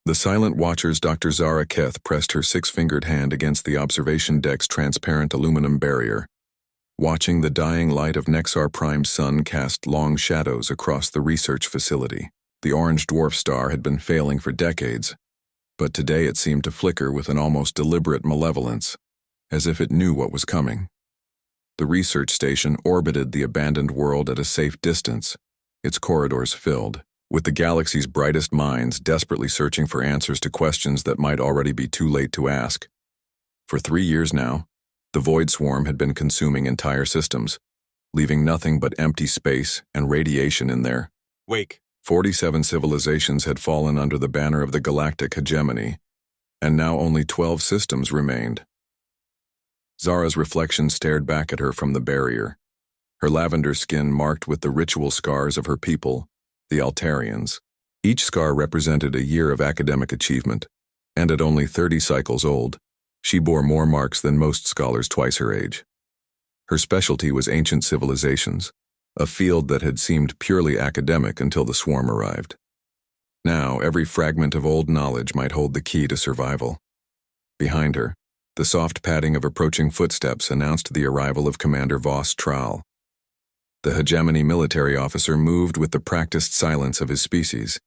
The silent watcher's Dr. Zara Keth pressed her six-fingered hand against the observation deck's transparent aluminum barrier, watching the dying light of Nexar Prime's sun cast long shadows across the research facility. The orange dwarf star had been failing for decades, but today it seemed to flicker with an almost deliberate malevolence, as if it knew what was coming. The research station orbited the abandoned world at a safe distance, its corridors filled, with the galaxy's brightest minds desperately searching for answers to questions that might already be too late to ask. For 3 years now, the Void Swarm had been consuming entire systems, leaving nothing but empty space and radiation in their wake. 47 civilizations had fallen under the banner of the Galactic hegemony, and now only 12 systems remained. Zara's reflection stared back at her from the barrier, her lavender skin marked with the ritual scars of her people, the Altarians. Each scar represented a year of academic achievement, and at only 30 cycles old, she bore more marks than most scholars twice her age. Her specialty was ancient civilizations, a field that had seemed purely academic until the swarm arrived. Now, every fragment of old knowledge might hold the key to survival. Behind her, the soft padding of approaching footsteps announced the arrival of Commander Voss Traal. The hegemony military officer moved with the practiced silence of his species,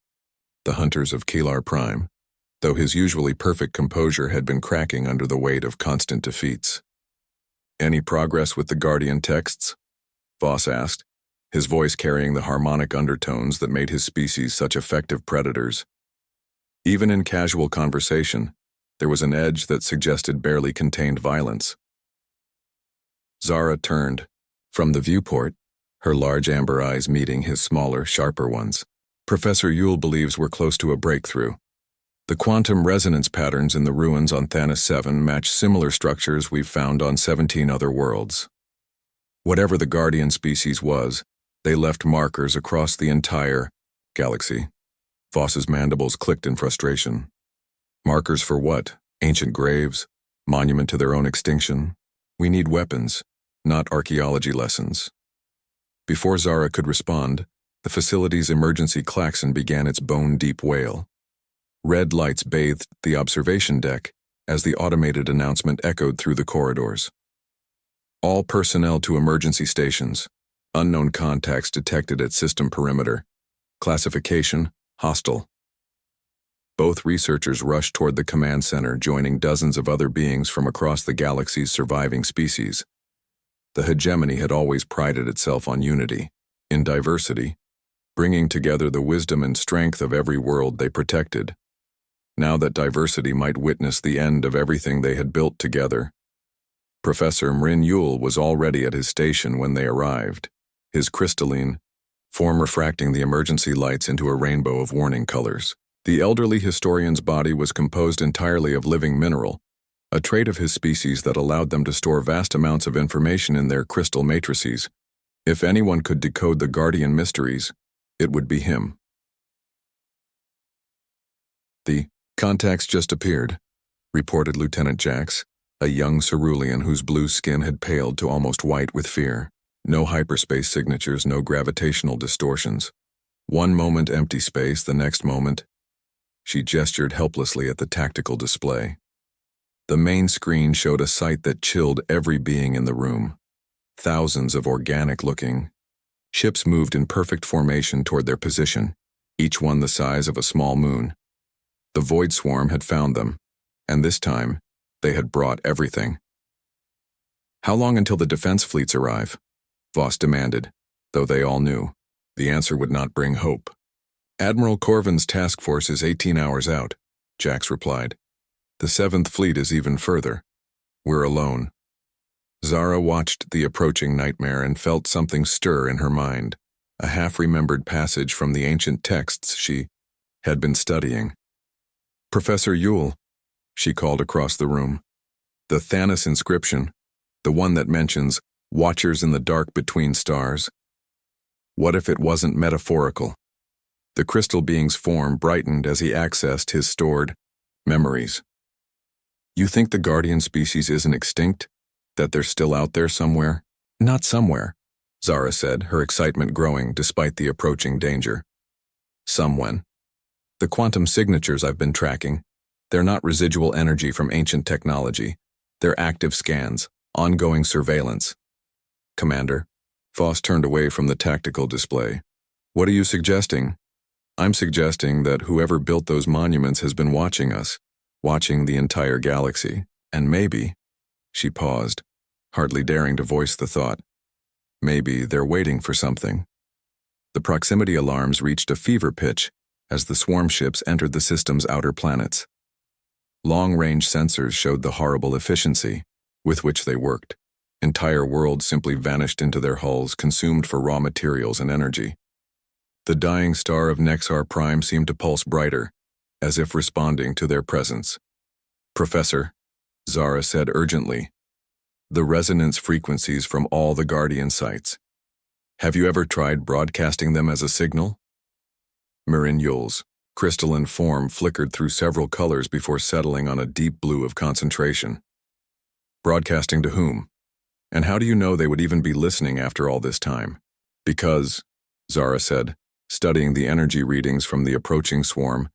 the hunters of Kelar Prime, though his usually perfect composure had been cracking under the weight of constant defeats. "Any progress with the Guardian texts?" Voss asked, his voice carrying the harmonic undertones that made his species such effective predators. Even in casual conversation, there was an edge that suggested barely contained violence. Zara turned. From the viewport, her large amber eyes meeting his smaller, sharper ones. "Professor Yule believes we're close to a breakthrough. The quantum resonance patterns in the ruins on Thanos 7 match similar structures we've found on 17 other worlds. Whatever the Guardian species was, they left markers across the entire galaxy." Voss's mandibles clicked in frustration. Markers for what? Ancient graves? Monument to their own extinction? We need weapons, not archaeology lessons. Before Zara could respond, the facility's emergency klaxon began its bone-deep wail. Red lights bathed the observation deck as the automated announcement echoed through the corridors. "All personnel to emergency stations. Unknown contacts detected at system perimeter. Classification, hostile." Both researchers rushed toward the command center, joining dozens of other beings from across the galaxy's surviving species. The hegemony had always prided itself on unity, in diversity, bringing together the wisdom and strength of every world they protected. Now that diversity might witness the end of everything they had built together. Professor Mrin Yule was already at his station when they arrived, his crystalline form refracting the emergency lights into a rainbow of warning colors. The elderly historian's body was composed entirely of living mineral, a trait of his species that allowed them to store vast amounts of information in their crystal matrices. If anyone could decode the Guardian mysteries, it would be him. "The contacts just appeared," reported Lieutenant Jax, a young cerulean whose blue skin had paled to almost white with fear. No hyperspace signatures, no gravitational distortions. One moment empty space, the next moment. She gestured helplessly at the tactical display. The main screen showed a sight that chilled every being in the room. Thousands of organic-looking ships moved in perfect formation toward their position, each one the size of a small moon. The Void Swarm had found them, and this time, they had brought everything. "How long until the defense fleets arrive?" Voss demanded, though they all knew. The answer would not bring hope. "Admiral Corvin's task force is 18 hours out," Jax replied. "The 7th Fleet is even further. We're alone." Zara watched the approaching nightmare and felt something stir in her mind, a half-remembered passage from the ancient texts she had been studying. "Professor Yule," she called across the room. "The Thanos inscription, the one that mentions watchers in the dark between stars. What if it wasn't metaphorical?" The crystal being's form brightened as he accessed his stored memories. "You think the Guardian species isn't extinct? That they're still out there somewhere?" "Not somewhere," Zara said, her excitement growing despite the approaching danger. "Someone." The quantum signatures I've been tracking, they're not residual energy from ancient technology. They're active scans, ongoing surveillance. Commander, Voss turned away from the tactical display. What are you suggesting? I'm suggesting that whoever built those monuments has been watching us, watching the entire galaxy, and maybe, she paused, hardly daring to voice the thought, maybe they're waiting for something. The proximity alarms reached a fever pitch as the swarm ships entered the system's outer planets. Long-range sensors showed the horrible efficiency with which they worked. Entire worlds simply vanished into their hulls, consumed for raw materials and energy. The dying star of Nexar Prime seemed to pulse brighter, as if responding to their presence. Professor, Zara said urgently, the resonance frequencies from all the Guardian sites. Have you ever tried broadcasting them as a signal? Mirin Yule's crystalline form flickered through several colors before settling on a deep blue of concentration. Broadcasting to whom? And how do you know they would even be listening after all this time? Because, Zara said, studying the energy readings from the approaching swarm,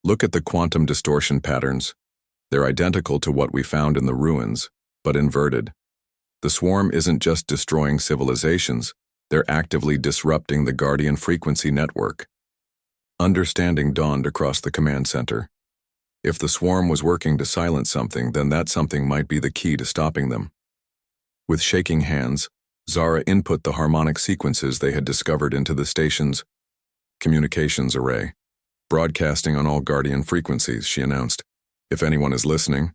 look at the quantum distortion patterns. They're identical to what we found in the ruins, but inverted. The swarm isn't just destroying civilizations, they're actively disrupting the Guardian frequency network. Understanding dawned across the command center. If the swarm was working to silence something, then that something might be the key to stopping them. With shaking hands, Zara input the harmonic sequences they had discovered into the station's communications array. Broadcasting on all Guardian frequencies, she announced. If anyone is listening,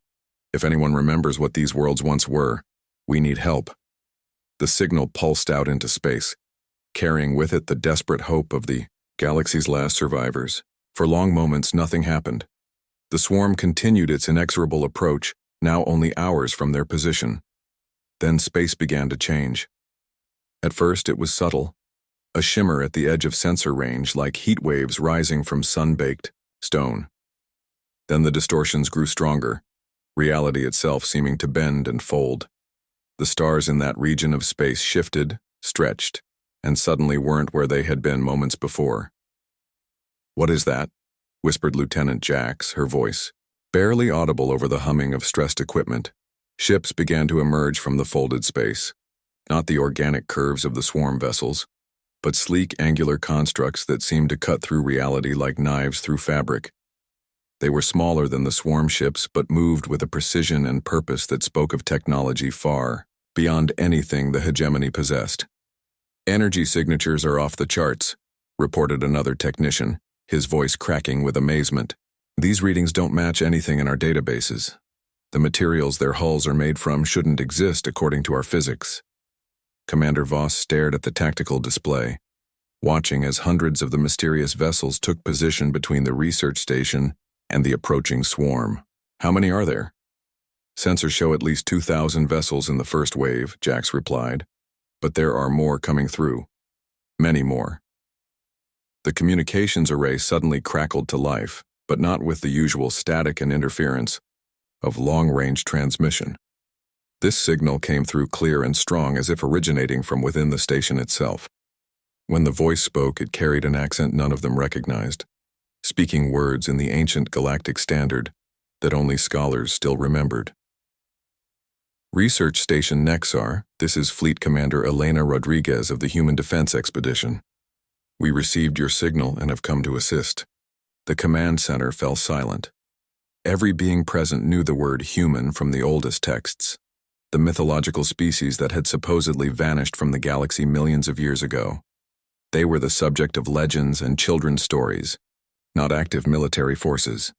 if anyone remembers what these worlds once were, we need help. The signal pulsed out into space, carrying with it the desperate hope of the galaxy's last survivors. For long moments, nothing happened. The swarm continued its inexorable approach, now only hours from their position. Then space began to change. At first, it was subtle, a shimmer at the edge of sensor range like heat waves rising from sun-baked stone. Then the distortions grew stronger, reality itself seeming to bend and fold. The stars in that region of space shifted, stretched, and suddenly weren't where they had been moments before. "What is that?" whispered Lieutenant Jax, her voice barely audible over the humming of stressed equipment. Ships began to emerge from the folded space, not the organic curves of the swarm vessels, but sleek angular constructs that seemed to cut through reality like knives through fabric. They were smaller than the swarm ships, but moved with a precision and purpose that spoke of technology far beyond anything the hegemony possessed. "Energy signatures are off the charts," reported another technician, his voice cracking with amazement. "These readings don't match anything in our databases. The materials their hulls are made from shouldn't exist according to our physics." Commander Voss stared at the tactical display, watching as hundreds of the mysterious vessels took position between the research station and the approaching swarm. "How many are there?" "Sensors show at least 2,000 vessels in the first wave," Jax replied. "But there are more coming through. Many more." The communications array suddenly crackled to life, but not with the usual static and interference of long-range transmission. This signal came through clear and strong, as if originating from within the station itself. When the voice spoke, it carried an accent none of them recognized, speaking words in the ancient galactic standard that only scholars still remembered. "Research Station Nexar, this is Fleet Commander Elena Rodriguez of the Human Defense Expedition. We received your signal and have come to assist." The command center fell silent. Every being present knew the word human from the oldest texts, the mythological species that had supposedly vanished from the galaxy millions of years ago. They were the subject of legends and children's stories, not active military forces.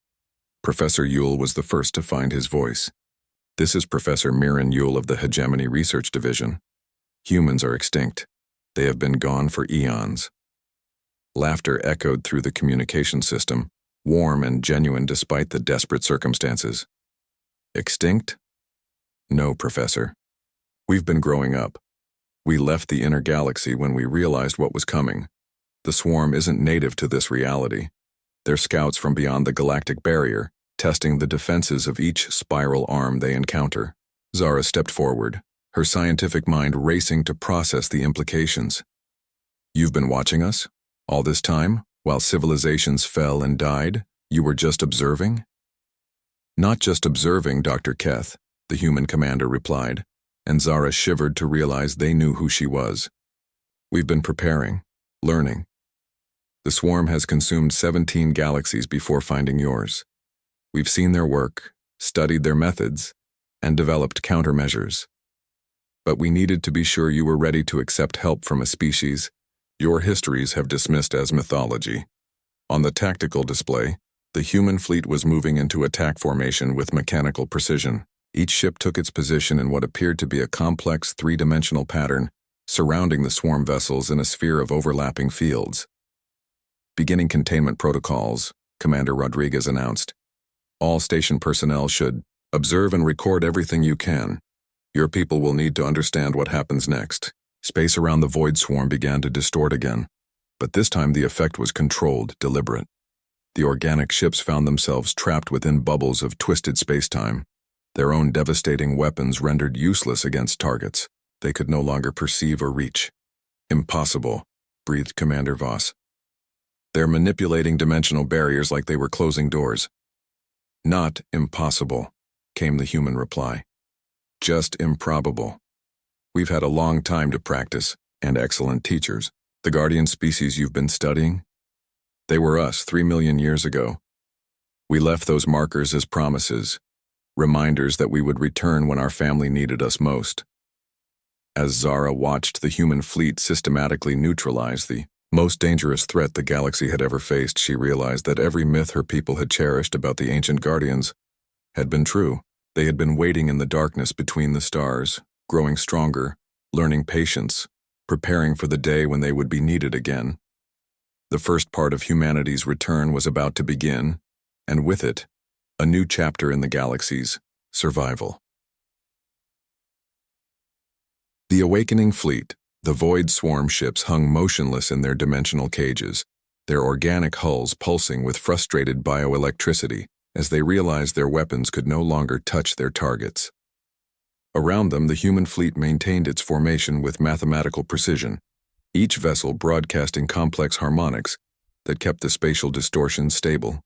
Professor Yule was the first to find his voice. "This is Professor Mirin Yule of the Hegemony Research Division. Humans are extinct. They have been gone for eons." Laughter echoed through the communication system, warm and genuine despite the desperate circumstances. "Extinct? No, Professor. We've been growing up. We left the inner galaxy when we realized what was coming. The swarm isn't native to this reality. They're scouts from beyond the galactic barrier, testing the defenses of each spiral arm they encounter." Zara stepped forward, her scientific mind racing to process the implications. "You've been watching us? All this time?" While civilizations fell and died, you were just observing? Not just observing, Dr. Keth, the human commander replied, and Zara shivered to realize they knew who she was. We've been preparing, learning. The swarm has consumed 17 galaxies before finding yours. We've seen their work, studied their methods, and developed countermeasures. But we needed to be sure you were ready to accept help from a species your histories have dismissed as mythology. On the tactical display, the human fleet was moving into attack formation with mechanical precision. Each ship took its position in what appeared to be a complex three-dimensional pattern, surrounding the swarm vessels in a sphere of overlapping fields. Beginning containment protocols, Commander Rodriguez announced. All station personnel should observe and record everything you can. Your people will need to understand what happens next. Space around the void swarm began to distort again, but this time the effect was controlled, deliberate. The organic ships found themselves trapped within bubbles of twisted spacetime, their own devastating weapons rendered useless against targets they could no longer perceive or reach. Impossible, breathed Commander Voss. They're manipulating dimensional barriers like they were closing doors. Not impossible, came the human reply. Just improbable. We've had a long time to practice, and excellent teachers. The guardian species you've been studying? They were us 3 million years ago. We left those markers as promises, reminders that we would return when our family needed us most. As Zara watched the human fleet systematically neutralize the most dangerous threat the galaxy had ever faced, she realized that every myth her people had cherished about the ancient guardians had been true. They had been waiting in the darkness between the stars, growing stronger, learning patience, preparing for the day when they would be needed again. The first part of humanity's return was about to begin, and with it, a new chapter in the galaxy's survival. The awakening fleet, the void swarm ships, hung motionless in their dimensional cages, their organic hulls pulsing with frustrated bioelectricity as they realized their weapons could no longer touch their targets. Around them, the human fleet maintained its formation with mathematical precision, each vessel broadcasting complex harmonics that kept the spatial distortions stable.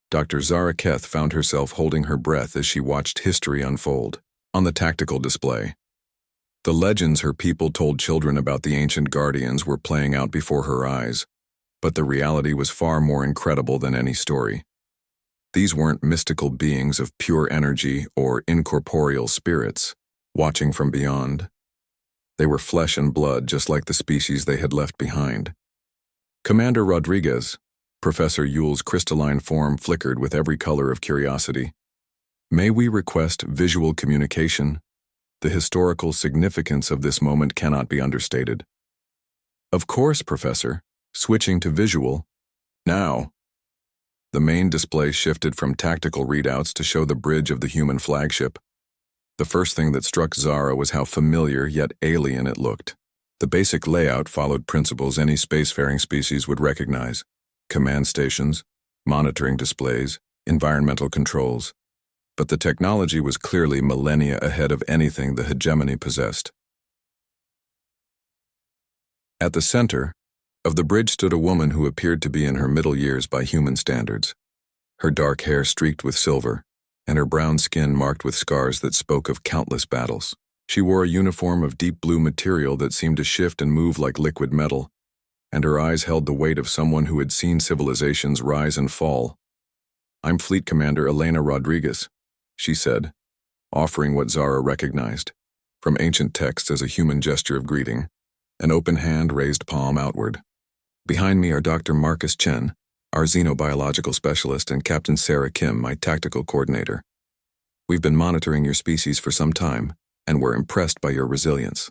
Dr. Zara Keth found herself holding her breath as she watched history unfold. On the tactical display, the legends her people told children about the ancient guardians were playing out before her eyes, but the reality was far more incredible than any story. These weren't mystical beings of pure energy or incorporeal spirits, watching from beyond. They were flesh and blood, just like the species they had left behind. Commander Rodriguez, Professor Yule's crystalline form flickered with every color of curiosity. May we request visual communication? The historical significance of this moment cannot be understated. Of course, Professor. Switching to visual. Now. The main display shifted from tactical readouts to show the bridge of the human flagship. The first thing that struck Zara was how familiar yet alien it looked. The basic layout followed principles any spacefaring species would recognize: command stations, monitoring displays, environmental controls. But the technology was clearly millennia ahead of anything the hegemony possessed. At the center of the bridge stood a woman who appeared to be in her middle years by human standards. Her dark hair streaked with silver, and her brown skin marked with scars that spoke of countless battles. She wore a uniform of deep blue material that seemed to shift and move like liquid metal, and her eyes held the weight of someone who had seen civilizations rise and fall. "I'm Fleet Commander Elena Rodriguez," she said, offering what Zara recognized, from ancient texts as a human gesture of greeting, an open hand raised palm outward. Behind me are Dr. Marcus Chen, our xenobiological specialist, and Captain Sarah Kim, my tactical coordinator. We've been monitoring your species for some time, and we're impressed by your resilience.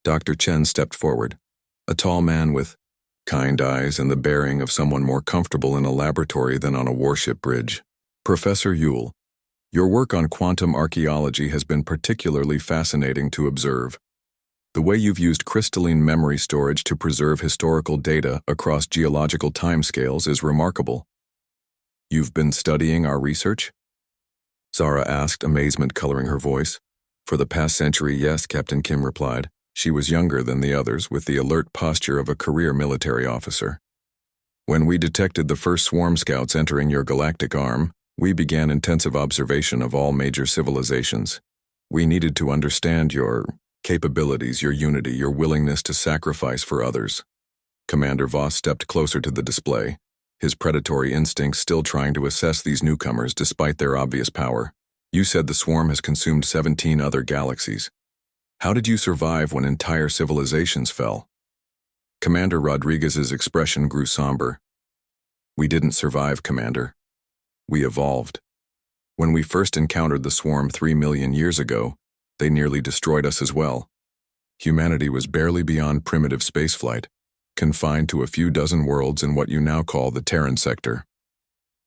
Dr. Chen stepped forward, a tall man with kind eyes and the bearing of someone more comfortable in a laboratory than on a warship bridge. "Professor Yule, your work on quantum archaeology has been particularly fascinating to observe. The way you've used crystalline memory storage to preserve historical data across geological timescales is remarkable." "You've been studying our research?" Zara asked, amazement coloring her voice. "For the past century, yes," Captain Kim replied. She was younger than the others, with the alert posture of a career military officer. When we detected the first swarm scouts entering your galactic arm, we began intensive observation of all major civilizations. We needed to understand your capabilities, your unity, your willingness to sacrifice for others. Commander Voss stepped closer to the display, his predatory instincts still trying to assess these newcomers despite their obvious power. You said the swarm has consumed 17 other galaxies. How did you survive when entire civilizations fell? Commander Rodriguez's expression grew somber. We didn't survive, Commander. We evolved. When we first encountered the swarm 3 million years ago, they nearly destroyed us as well. Humanity was barely beyond primitive spaceflight, confined to a few dozen worlds in what you now call the Terran sector.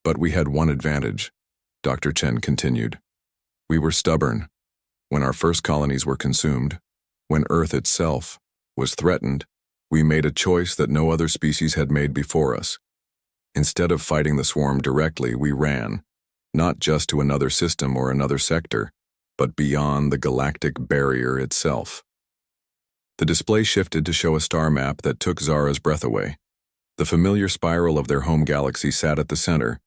But we had one advantage, Dr. Chen continued. We were stubborn. When our first colonies were consumed, when Earth itself was threatened, we made a choice that no other species had made before us. Instead of fighting the swarm directly, we ran, not just to another system or another sector, but beyond the galactic barrier itself. The display shifted to show a star map that took Zara's breath away. The familiar spiral of their home galaxy sat at the center,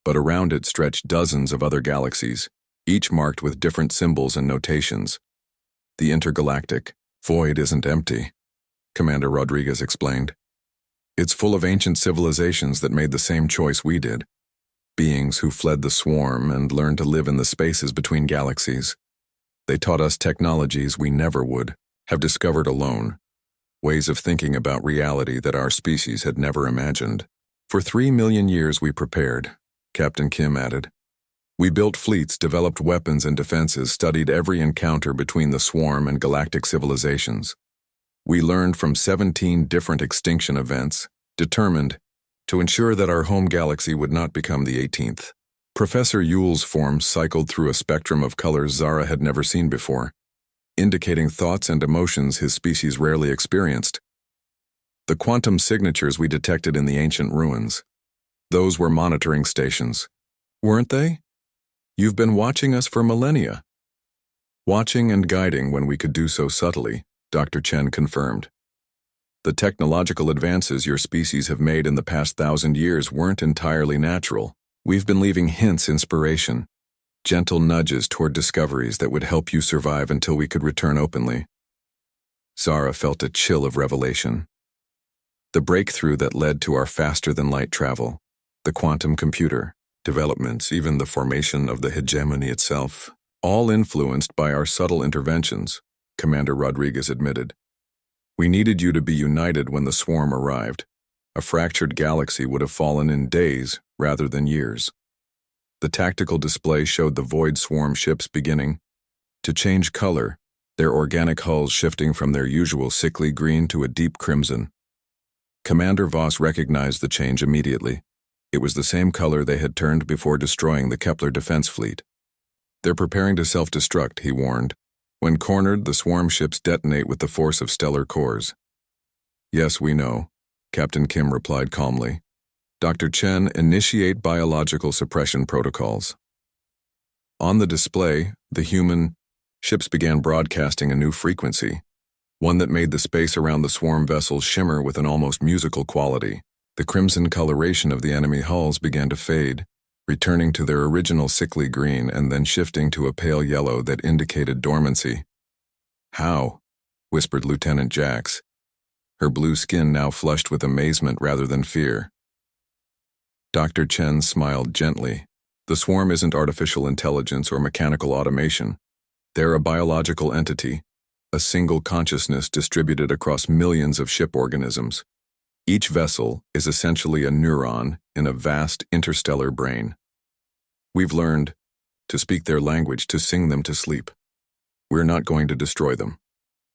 but around it stretched dozens of other galaxies, each marked with different symbols and notations. The intergalactic void isn't empty, Commander Rodriguez explained. It's full of ancient civilizations that made the same choice we did. Beings who fled the swarm and learned to live in the spaces between galaxies. They taught us technologies we never would have discovered alone, ways of thinking about reality that our species had never imagined. For 3 million years we prepared, Captain Kim added. We built fleets, developed weapons and defenses, studied every encounter between the swarm and galactic civilizations. We learned from 17 different extinction events, determined to ensure that our home galaxy would not become the 18th. Professor Yule's form cycled through a spectrum of colors Zara had never seen before, indicating thoughts and emotions his species rarely experienced. The quantum signatures we detected in the ancient ruins, those were monitoring stations, weren't they? You've been watching us for millennia. Watching and guiding when we could do so subtly, Dr. Chen confirmed. The technological advances your species have made in the past 1,000 years weren't entirely natural. We've been leaving hints, inspiration, gentle nudges toward discoveries that would help you survive until we could return openly. Zara felt a chill of revelation. The breakthrough that led to our faster-than-light travel, the quantum computer, developments, even the formation of the hegemony itself, all influenced by our subtle interventions, Commander Rodriguez admitted. We needed you to be united when the swarm arrived. A fractured galaxy would have fallen in days rather than years. The tactical display showed the void swarm ships beginning to change color, their organic hulls shifting from their usual sickly green to a deep crimson. Commander Voss recognized the change immediately. It was the same color they had turned before destroying the Kepler defense fleet. They're preparing to self-destruct, he warned. When cornered, the swarm ships detonate with the force of stellar cores. Yes, we know, Captain Kim replied calmly. Dr. Chen, initiate biological suppression protocols. On the display, the human ships began broadcasting a new frequency, one that made the space around the swarm vessels shimmer with an almost musical quality. The crimson coloration of the enemy hulls began to fade, returning to their original sickly green and then shifting to a pale yellow that indicated dormancy. How? Whispered Lieutenant Jax, her blue skin now flushed with amazement rather than fear. Dr. Chen smiled gently. The swarm isn't artificial intelligence or mechanical automation. They're a biological entity, a single consciousness distributed across millions of ship organisms. Each vessel is essentially a neuron in a vast interstellar brain. We've learned to speak their language, to sing them to sleep. We're not going to destroy them,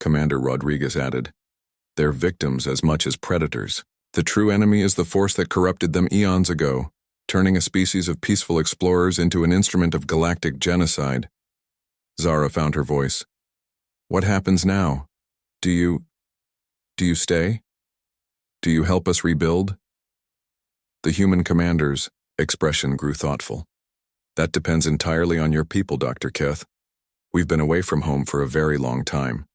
Commander Rodriguez added. They're victims as much as predators. The true enemy is the force that corrupted them eons ago, turning a species of peaceful explorers into an instrument of galactic genocide. Zara found her voice. What happens now? Do you stay? Do you help us rebuild? The human commander's expression grew thoughtful. That depends entirely on your people, Dr. Keth. We've been away from home for a very long time.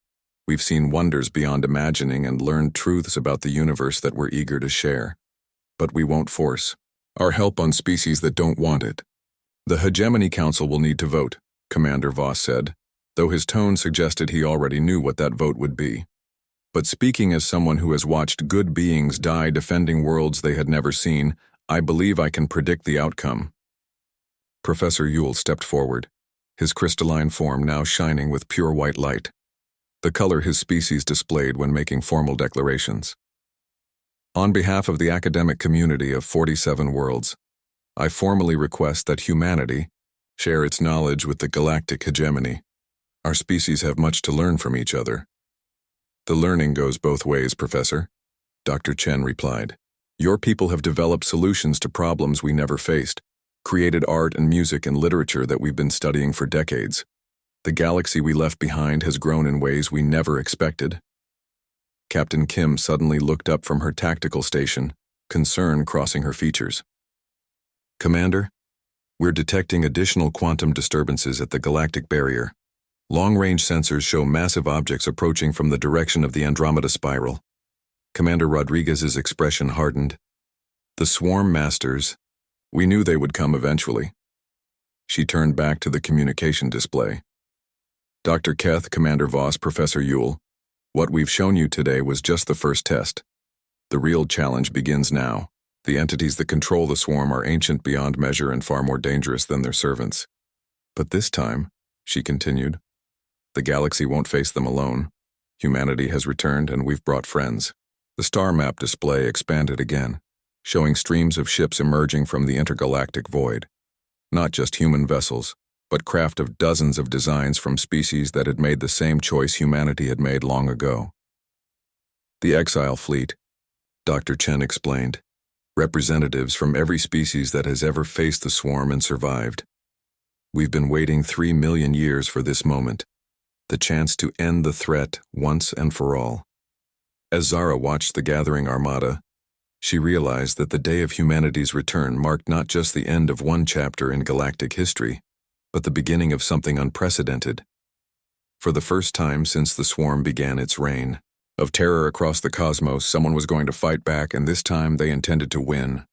We've seen wonders beyond imagining and learned truths about the universe that we're eager to share. but we won't force our help on species that don't want it. The Hegemony Council will need to vote, Commander Voss said, though his tone suggested he already knew what that vote would be. But speaking as someone who has watched good beings die defending worlds they had never seen, I believe I can predict the outcome. Professor Yule stepped forward, his crystalline form now shining with pure white light, the color his species displayed when making formal declarations. On behalf of the academic community of 47 worlds, I formally request that humanity share its knowledge with the galactic hegemony. Our species have much to learn from each other. The learning goes both ways, Professor, Dr. Chen replied. Your people have developed solutions to problems we never faced, created art and music and literature that we've been studying for decades. The galaxy we left behind has grown in ways we never expected. Captain Kim suddenly looked up from her tactical station, concern crossing her features. Commander, we're detecting additional quantum disturbances at the galactic barrier. Long-range sensors show massive objects approaching from the direction of the Andromeda spiral. Commander Rodriguez's expression hardened. The swarm masters, we knew they would come eventually. She turned back to the communication display. Dr. Keth, Commander Voss, Professor Yule, what we've shown you today was just the first test. The real challenge begins now. The entities that control the swarm are ancient beyond measure and far more dangerous than their servants. But this time, she continued, the galaxy won't face them alone. Humanity has returned and we've brought friends. The star map display expanded again, showing streams of ships emerging from the intergalactic void. Not just human vessels, but craft of dozens of designs from species that had made the same choice humanity had made long ago. The Exile Fleet, Dr. Chen explained, representatives from every species that has ever faced the swarm and survived. We've been waiting 3 million years for this moment, the chance to end the threat once and for all. As Zara watched the gathering armada, she realized that the day of humanity's return marked not just the end of one chapter in galactic history, but the beginning of something unprecedented. For the first time since the swarm began its reign of terror across the cosmos, someone was going to fight back, and this time they intended to win.